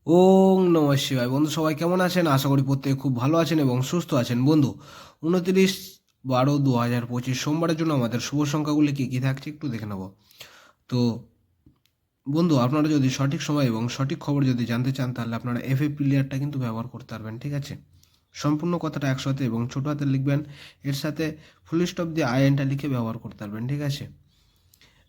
ওং নমঃ শিবায়। বন্ধু সবাই কেমন আছেন? আশা করি প্রত্যেকে খুব ভালো আছেন এবং সুস্থ আছেন। বন্ধু, 29/12/2025 সোমবারের জন্য আমাদের শুভ সংখ্যাগুলি কী কী থাকছে একটু দেখে নেব। তো বন্ধু, আপনারা যদি সঠিক সময় এবং সঠিক খবর যদি জানতে চান, তাহলে আপনারা এফএ প্লেয়ারটা কিন্তু ব্যবহার করতে পারবেন, ঠিক আছে? সম্পূর্ণ কথাটা একসাথে এবং ছোটো হাতে লিখবেন, এর সাথে ফুল স্টপ দিয়ে আইএনটা লিখে ব্যবহার করতে পারবেন, ঠিক আছে?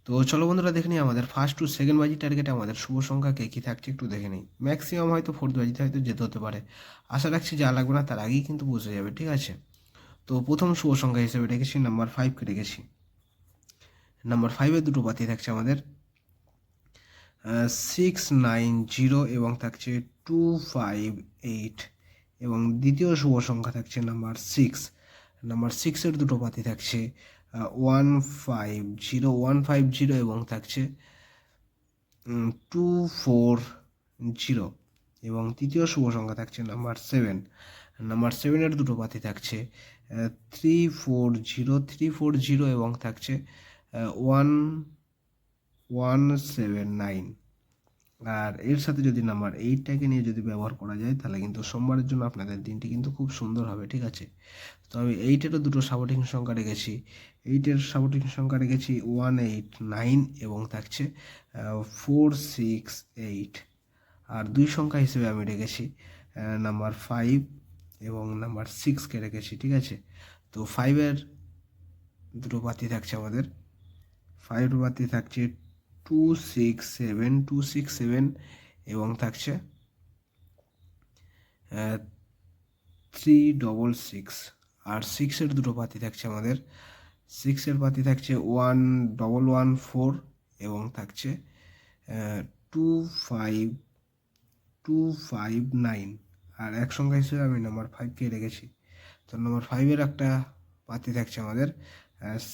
তো চলো বন্ধুরা, দেখে নিই আমাদের ফার্স্ট টু সেকেন্ড বাজি টার্গেটে আমাদের শুভ সংখ্যা কে কী থাকছে একটু দেখে নিই। ম্যাক্সিমাম হয়তো ফোর্থ বাজিতে হয়তো যেতে হতে পারে। আশা রাখছি যা লাগবে না তার আগেই কিন্তু বুঝে যাবে, ঠিক আছে? তো প্রথম শুভ সংখ্যা হিসেবে রেখেছি নাম্বার 5কে রেখেছি। নাম্বার 5-এর দুটো পাতি থাকছে আমাদের 690 এবং থাকছে 258, এবং দ্বিতীয় শুভ সংখ্যা থাকছে নাম্বার 6। নাম্বার 6-এর দুটো পাতি থাকছে 150 এবং থাকছে 240, এবং তৃতীয় শুভ সংখ্যা থাকছে নাম্বার 7। নাম্বার 7-এর দুটো পাতি থাকছে 340 এবং থাকছে 1179। আর এর সাথে যদি নাম্বার 8টাকে নিয়ে যদি ব্যবহার করা যায়, তাহলে কিন্তু সোমবারের জন্য আপনাদের দিনটি কিন্তু খুব সুন্দর হবে, ঠিক আছে? তো আমি 8-এরও দুটো সাপোর্টিং সংখ্যা রেখেছি। 8-এর সাপোর্টিং সংখ্যা রেখেছি 189 এবং থাকছে 468। আর দুই সংখ্যা হিসেবে আমি রেখেছি নাম্বার 5 এবং নাম্বার 6কে রেখেছি, ঠিক আছে? তো 5-এর দুটো পাতি থাকছে আমাদের 5 পাতি থাকছে 267 এবং থাকছে 366। আর 6-এর দুটো পাতি থাকছে আমাদের 6-এর পাতি থাকছে 1114 এবং থাকছে 25259। আর এক সংখ্যা হিসেবে আমি নাম্বার 5কে রেখেছি। তো নাম্বার 5-এর একটা পাতি থাকছে আমাদের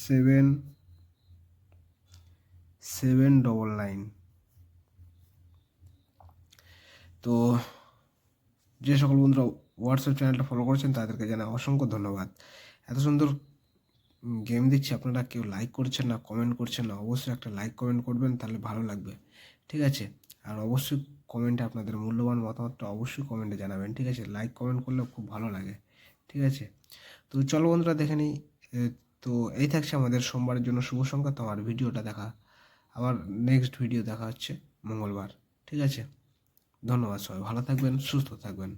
7799। তো যে সকল বন্ধুরা হোয়াটসঅ্যাপ চ্যানেলটা ফলো করেছেন তাদেরকে জানাই অসংখ্য ধন্যবাদ। এত সুন্দর গেম দিচ্ছি, আপনারা কেউ লাইক করছেন না, কমেন্ট করছেন না। অবশ্যই একটা লাইক কমেন্ট করবেন, তাহলে ভালো লাগবে, ঠিক আছে? আর অবশ্যই কমেন্টে আপনাদের মূল্যবান মতামতটা অবশ্যই কমেন্টে জানাবেন, ঠিক আছে? লাইক কমেন্ট করলে খুব ভালো লাগে, ঠিক আছে? তো চলো বন্ধুরা, দেখে নিই। তো এই থাকছে আমাদের সোমবারের জন্য শুভ সংখ্যা। তো আমার ভিডিওটা দেখা, আবার নেক্সট ভিডিও দেখা হচ্ছে মঙ্গলবার, ঠিক আছে? ধন্যবাদ, সবাই ভালো থাকবেন, সুস্থ থাকবেন।